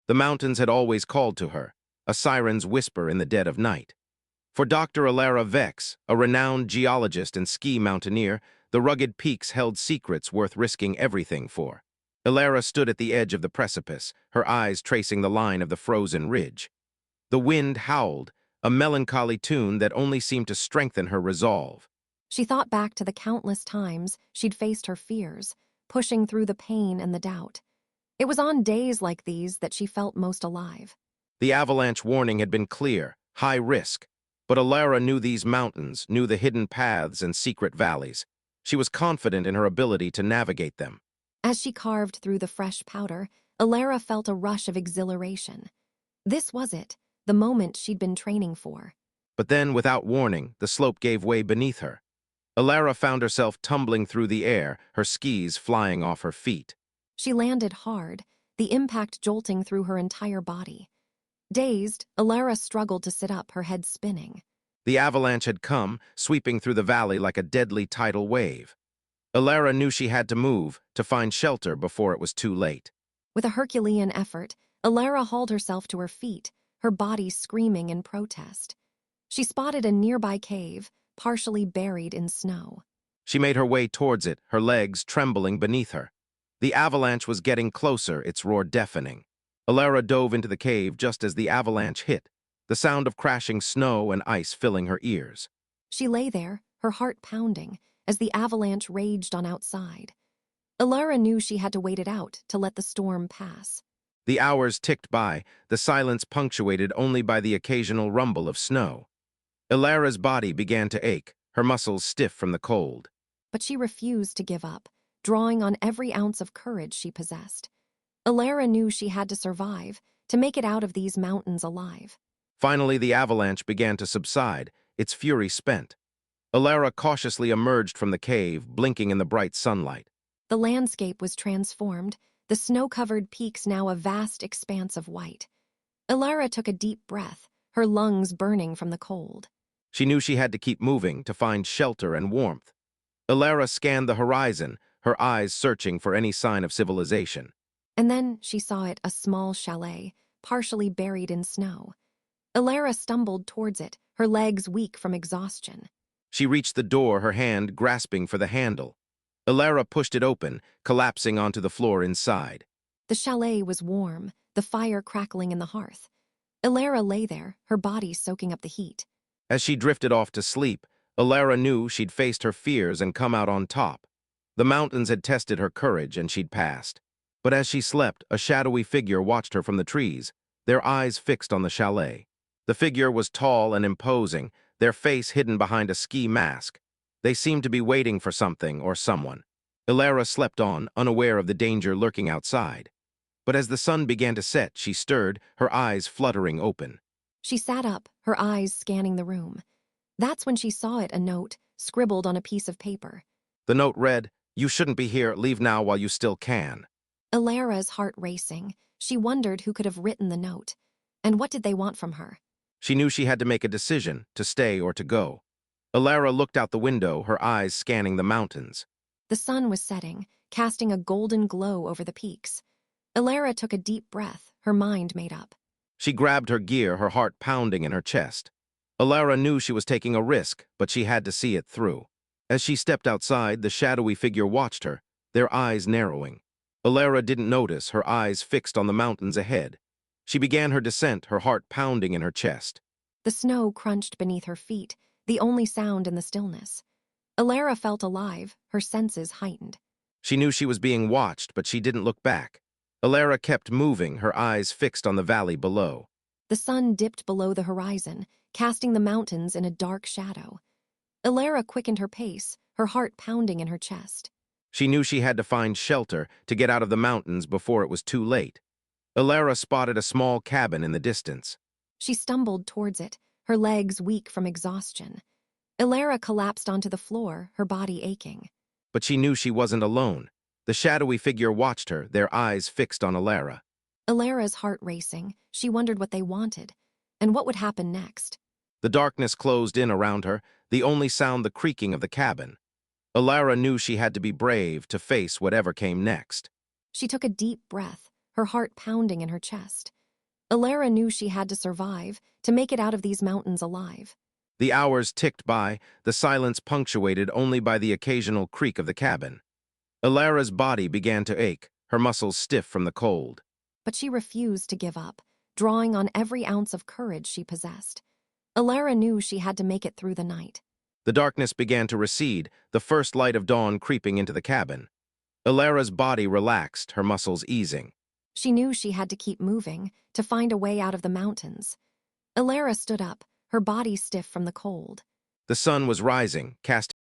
The mountains had always called to her, a siren's whisper in the dead of night. For Dr. Elara Vex, a renowned geologist and ski mountaineer, the rugged peaks held secrets worth risking everything for. Elara stood at the edge of the precipice, her eyes tracing the line of the frozen ridge. The wind howled, a melancholy tune that only seemed to strengthen her resolve. She thought back to the countless times she'd faced her fears, pushing through the pain and the doubt. It was on days like these that she felt most alive. The avalanche warning had been clear, high risk. But Elara knew these mountains, knew the hidden paths and secret valleys. She was confident in her ability to navigate them. As she carved through the fresh powder, Elara felt a rush of exhilaration. This was it, the moment she'd been training for. But then, without warning, the slope gave way beneath her. Elara found herself tumbling through the air, her skis flying off her feet. She landed hard, the impact jolting through her entire body. Dazed, Elara struggled to sit up, her head spinning. The avalanche had come, sweeping through the valley like a deadly tidal wave. Elara knew she had to move, to find shelter before it was too late. With a Herculean effort, Elara hauled herself to her feet, her body screaming in protest. She spotted a nearby cave, partially buried in snow. She made her way towards it, her legs trembling beneath her. The avalanche was getting closer, its roar deafening. Elara dove into the cave just as the avalanche hit, the sound of crashing snow and ice filling her ears. She lay there, her heart pounding, as the avalanche raged on outside. Elara knew she had to wait it out to let the storm pass. The hours ticked by, the silence punctuated only by the occasional rumble of snow. Elara's body began to ache, her muscles stiff from the cold. But she refused to give up, drawing on every ounce of courage she possessed. Elara knew she had to survive, to make it out of these mountains alive. Finally, the avalanche began to subside, its fury spent. Elara cautiously emerged from the cave, blinking in the bright sunlight. The landscape was transformed, the snow-covered peaks now a vast expanse of white. Elara took a deep breath, her lungs burning from the cold. She knew she had to keep moving to find shelter and warmth. Elara scanned the horizon, her eyes searching for any sign of civilization. And then she saw it, a small chalet, partially buried in snow. Elara stumbled towards it, her legs weak from exhaustion. She reached the door, her hand grasping for the handle. Elara pushed it open, collapsing onto the floor inside. The chalet was warm, the fire crackling in the hearth. Elara lay there, her body soaking up the heat. As she drifted off to sleep, Elara knew she'd faced her fears and come out on top. The mountains had tested her courage and she'd passed. But as she slept, a shadowy figure watched her from the trees, their eyes fixed on the chalet. The figure was tall and imposing, their face hidden behind a ski mask. They seemed to be waiting for something or someone. Elara slept on, unaware of the danger lurking outside. But as the sun began to set, she stirred, her eyes fluttering open. She sat up, her eyes scanning the room. That's when she saw it, a note, scribbled on a piece of paper. The note read, "You shouldn't be here, leave now while you still can." Elara's heart racing. She wondered who could have written the note. And what did they want from her? She knew she had to make a decision, to stay or to go. Elara looked out the window, her eyes scanning the mountains. The sun was setting, casting a golden glow over the peaks. Elara took a deep breath, her mind made up. She grabbed her gear, her heart pounding in her chest. Elara knew she was taking a risk, but she had to see it through. As she stepped outside, the shadowy figure watched her, their eyes narrowing. Elara didn't notice, her eyes fixed on the mountains ahead. She began her descent, her heart pounding in her chest. The snow crunched beneath her feet, the only sound in the stillness. Elara felt alive, her senses heightened. She knew she was being watched, but she didn't look back. Elara kept moving, her eyes fixed on the valley below. The sun dipped below the horizon, casting the mountains in a dark shadow. Elara quickened her pace, her heart pounding in her chest. She knew she had to find shelter to get out of the mountains before it was too late. Elara spotted a small cabin in the distance. She stumbled towards it, her legs weak from exhaustion. Elara collapsed onto the floor, her body aching. But she knew she wasn't alone. The shadowy figure watched her, their eyes fixed on Elara. Elara's heart racing, she wondered what they wanted, and what would happen next. The darkness closed in around her, the only sound the creaking of the cabin. Elara knew she had to be brave to face whatever came next. She took a deep breath, her heart pounding in her chest. Elara knew she had to survive, to make it out of these mountains alive. The hours ticked by, the silence punctuated only by the occasional creak of the cabin. Elara's body began to ache, her muscles stiff from the cold. But she refused to give up, drawing on every ounce of courage she possessed. Elara knew she had to make it through the night. The darkness began to recede, the first light of dawn creeping into the cabin. Elara's body relaxed, her muscles easing. She knew she had to keep moving, to find a way out of the mountains. Elara stood up, her body stiff from the cold. The sun was rising, casting